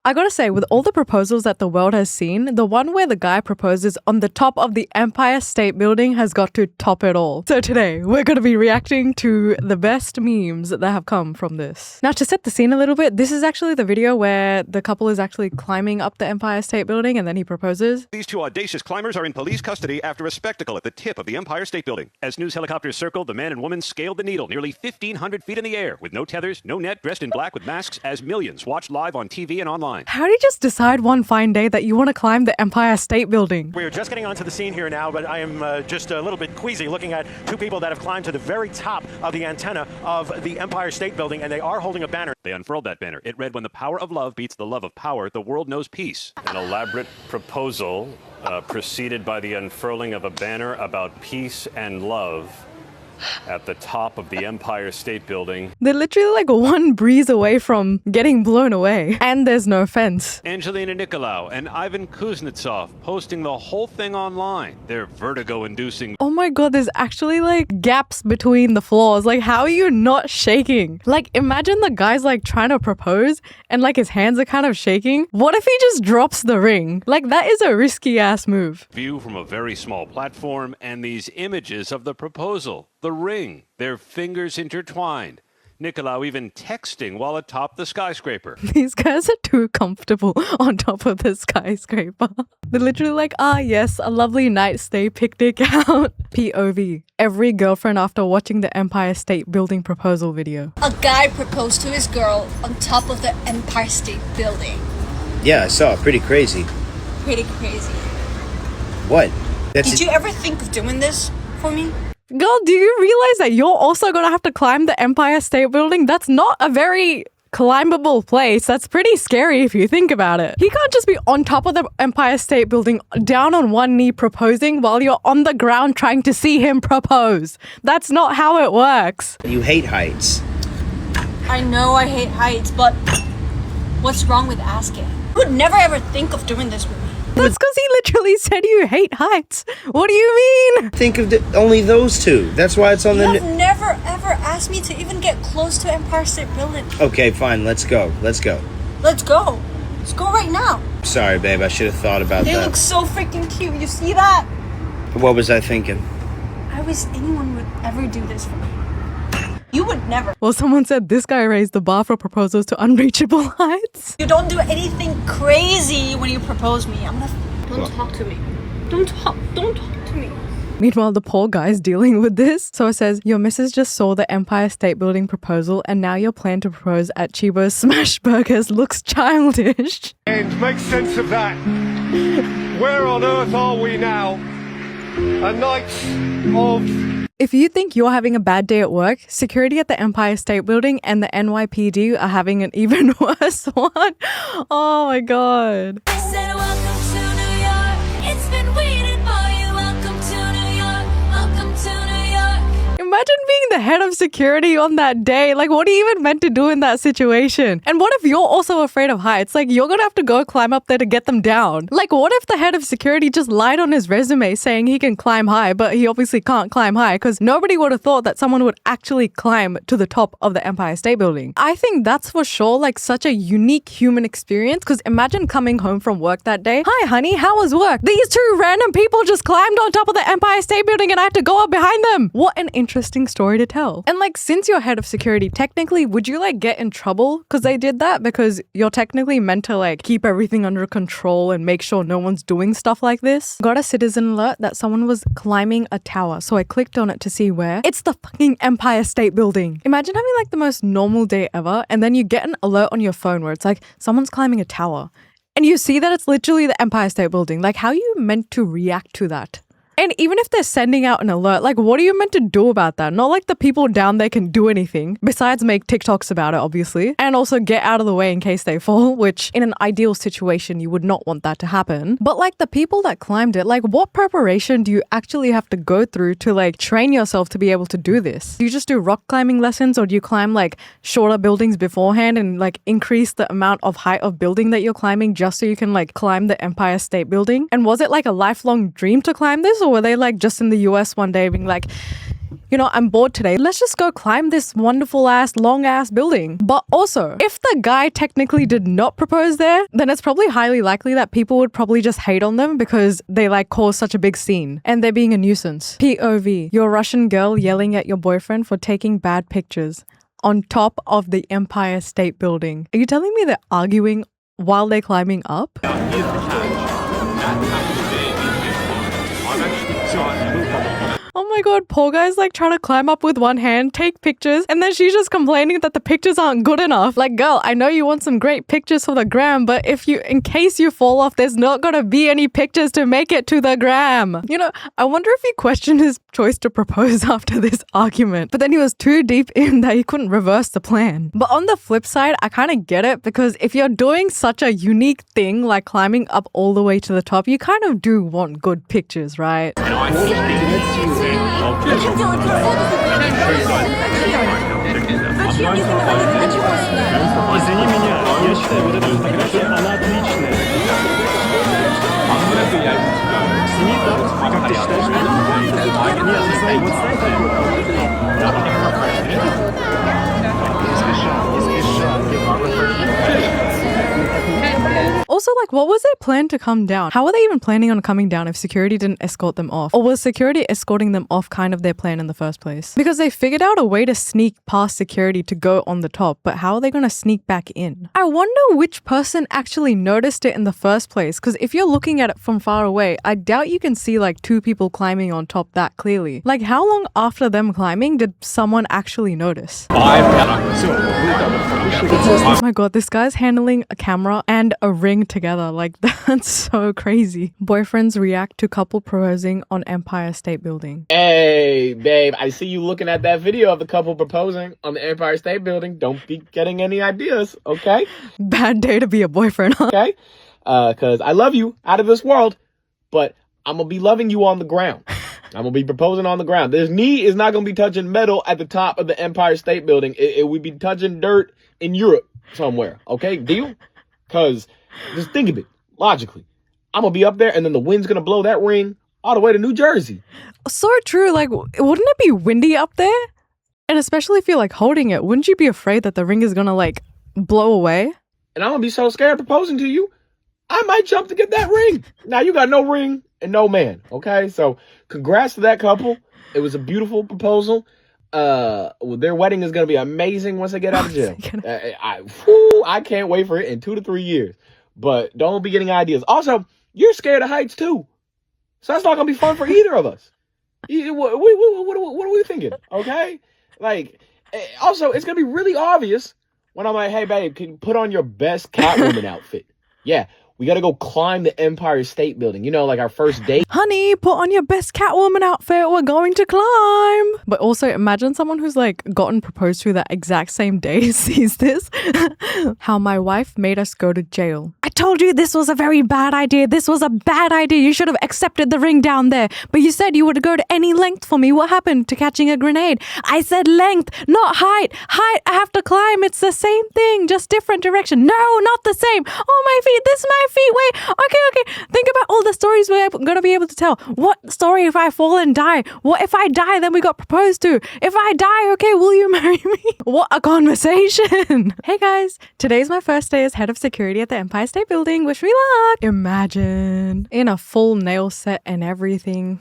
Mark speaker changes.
Speaker 1: I gotta say, with all the proposals that the world has seen, the one where the guy proposes on the top of the Empire State Building has got to top it all. So today, we're gonna be reacting to the best memes that have come from this. Now, to set the scene a little bit, this is actually the video where the couple is actually climbing up the Empire State Building and then he proposes.
Speaker 2: These two audacious climbers are in police custody after a spectacle at the tip of the Empire State Building. As news helicopters circled, the man and woman scaled the needle nearly 1,500 feet in the air with no tethers, no net, dressed in black with masks as millions watched live on TV and online.
Speaker 1: How do you just decide one fine day that you want to climb the Empire State Building?
Speaker 3: We're just getting onto the scene here now, but I am just a little bit queasy looking at two people that have climbed to the very top of the antenna of the Empire State Building, and they are holding a banner.
Speaker 2: They unfurled that banner. It read, "When the power of love beats the love of power, the world knows peace."
Speaker 4: An elaborate proposal preceded by the unfurling of a banner about peace and love at the top of the Empire State Building.
Speaker 1: They're literally like one breeze away from getting blown away. And there's no fence.
Speaker 2: Angelina Nicolau and Ivan Kuznetsov posting the whole thing online. They're vertigo-inducing.
Speaker 1: Oh my god, there's actually like gaps between the floors. Like, how are you not shaking? Like, imagine the guy's like trying to propose and like his hands are kind of shaking. What if he just drops the ring? Like, that is a risky ass move.
Speaker 2: View from a very small platform and these images of the proposal. The ring, their fingers intertwined. Nicolau even texting while atop the skyscraper.
Speaker 1: These guys are too comfortable on top of the skyscraper. They're literally like, yes, a lovely night stay picnic out. POV. Every girlfriend after watching the Empire State Building proposal video.
Speaker 5: A guy proposed to his girl on top of the Empire State Building.
Speaker 6: Yeah, I saw it. Pretty crazy.
Speaker 5: Pretty crazy.
Speaker 6: What?
Speaker 5: Did you ever think of doing this for me?
Speaker 1: Girl, do you realize that you're also gonna have to climb the Empire State Building? That's not a very climbable place. That's pretty scary if you think about it. He can't just be on top of the Empire State Building, down on one knee proposing while you're on the ground trying to see him propose. That's not how it works.
Speaker 6: You hate heights.
Speaker 5: I know I hate heights, but what's wrong with asking? I would never ever think of doing this with me.
Speaker 1: That's because he literally said you hate heights. What do you mean?
Speaker 6: Think of only those two. That's why it's on
Speaker 5: You
Speaker 6: the...
Speaker 5: have never ever asked me to even get close to Empire State Building.
Speaker 6: Okay, fine. Let's go. Let's go.
Speaker 5: Let's go. Let's go right now.
Speaker 6: Sorry, babe. I should have thought about
Speaker 5: They
Speaker 6: that.
Speaker 5: look so freaking cute. You see that?
Speaker 6: What was I thinking?
Speaker 5: I wish anyone would ever do this for me. You would never.
Speaker 1: Well, someone said this guy raised the bar for proposals to unreachable heights.
Speaker 5: You don't do anything crazy when you propose me. Don't talk to me. Don't talk to me.
Speaker 1: Meanwhile, the poor guy's dealing with this. So it says, your missus just saw the Empire State Building proposal and now your plan to propose at Chibo's Smash Burgers looks childish.
Speaker 7: And make sense of that. Where on earth are we now? A night of...
Speaker 1: If you think you're having a bad day at work, security at the Empire State Building and the NYPD are having an even worse one. Oh my god.
Speaker 8: I said, welcome to New York. It's been waiting for you. Welcome to New York. Welcome to New York.
Speaker 1: Imagine being the head of security on that day. Like, what are you even meant to do in that situation? And what if you're also afraid of heights? Like, you're gonna have to go climb up there to get them down. Like, what if the head of security just lied on his resume saying he can climb high, but he obviously can't climb high because nobody would have thought that someone would actually climb to the top of the Empire State Building. I think that's for sure like such a unique human experience, because imagine coming home from work that day. Hi, honey, how was work? These two random people just climbed on top of the Empire State Building and I had to go up behind them. What an interesting story to tell. And like, since you're head of security, technically, would you like get in trouble because they did that? Because you're technically meant to like keep everything under control and make sure no one's doing stuff like this. Got a citizen alert that someone was climbing a tower. So I clicked on it to see where. It's the fucking Empire State Building. Imagine having like the most normal day ever and then you get an alert on your phone where it's like someone's climbing a tower and you see that it's literally the Empire State Building. Like, how are you meant to react to that? And even if they're sending out an alert, like, what are you meant to do about that? Not like the people down there can do anything besides make TikToks about it, obviously, and also get out of the way in case they fall, which in an ideal situation, you would not want that to happen. But like the people that climbed it, like, what preparation do you actually have to go through to like train yourself to be able to do this? Do you just do rock climbing lessons, or do you climb like shorter buildings beforehand and like increase the amount of height of building that you're climbing just so you can like climb the Empire State Building? And was it like a lifelong dream to climb this, or were they like just in the US one day being like, you know, I'm bored today. Let's just go climb this wonderful ass, long ass building. But also, if the guy technically did not propose there, then it's probably highly likely that people would probably just hate on them because they like cause such a big scene and they're being a nuisance. POV, you're a Russian girl yelling at your boyfriend for taking bad pictures on top of the Empire State Building. Are you telling me they're arguing while they're climbing up? Oh my god, poor guy's like trying to climb up with one hand, take pictures, and then she's just complaining that the pictures aren't good enough. Like, girl, I know you want some great pictures for the gram, but in case you fall off, there's not gonna be any pictures to make it to the gram. You know, I wonder if he questioned his choice to propose after this argument, but then he was too deep in that he couldn't reverse the plan. But on the flip side, I kind of get it, because if you're doing such a unique thing like climbing up all the way to the top, you kind of do want good pictures, right?
Speaker 9: Извини меня, я считаю, вот эта фотография, она отличная. Сними так, как ты считаешь? Нет, не знаю, вот стань так. Не спеша, не спеша.
Speaker 1: Also, like, what was their plan to come down? How were they even planning on coming down if security didn't escort them off? Or was security escorting them off kind of their plan in the first place? Because they figured out a way to sneak past security to go on the top, but how are they going to sneak back in? I wonder which person actually noticed it in the first place, because if you're looking at it from far away, I doubt you can see like two people climbing on top that clearly. Like, how long after them climbing did someone actually notice? Oh my god, this guy's handling a camera and a ring together. Like, that's so crazy. Boyfriends react to couple proposing on Empire State Building.
Speaker 10: Hey, babe, I see you looking at that video of the couple proposing on the Empire State Building. Don't be getting any ideas, okay?
Speaker 1: Bad day to be a boyfriend, huh?
Speaker 10: Okay? Because I love you out of this world, but I'm going to be loving you on the ground. I'm going to be proposing on the ground. This knee is not going to be touching metal at the top of the Empire State Building. It would be touching dirt in Europe somewhere, okay? Deal? Because just think of it logically. I'm going to be up there and then the wind's going to blow that ring all the way to New Jersey.
Speaker 1: So true. Like, wouldn't it be windy up there? And especially if you're like holding it, wouldn't you be afraid that the ring is going to like blow away?
Speaker 10: And I'm going to be so scared proposing to you, I might jump to get that ring. Now you got no ring and no man, okay? So congrats to that couple. It was a beautiful proposal. Their wedding is going to be amazing once they get out of jail. I can't wait for it in 2 to 3 years. But don't be getting ideas. Also, you're scared of heights too. So that's not going to be fun for either of us. What are we thinking? Okay? Like, also, it's going to be really obvious when I'm like, hey, babe, can you put on your best Catwoman outfit? Yeah. We got to go climb the Empire State Building. You know, like our first date.
Speaker 1: Honey, put on your best Catwoman outfit. We're going to climb. But also imagine someone who's like gotten proposed to that exact same day sees this. How my wife made us go to jail. I told you this was a very bad idea. This was a bad idea. You should have accepted the ring down there. But you said you would go to any length for me. What happened to catching a grenade? I said length, not height. Height, I have to climb. It's the same thing, just different direction. No, not the same. Oh, my feet. This is my feet. Wait. Okay. Think about all the stories we're going to be able to tell. What story if I fall and die? What if I die then we got proposed to? If I die, okay, will you marry me? What a conversation. Hey guys, today's my first day as head of security at the Empire State Building. Wish me luck. Imagine. In a full nail set and everything.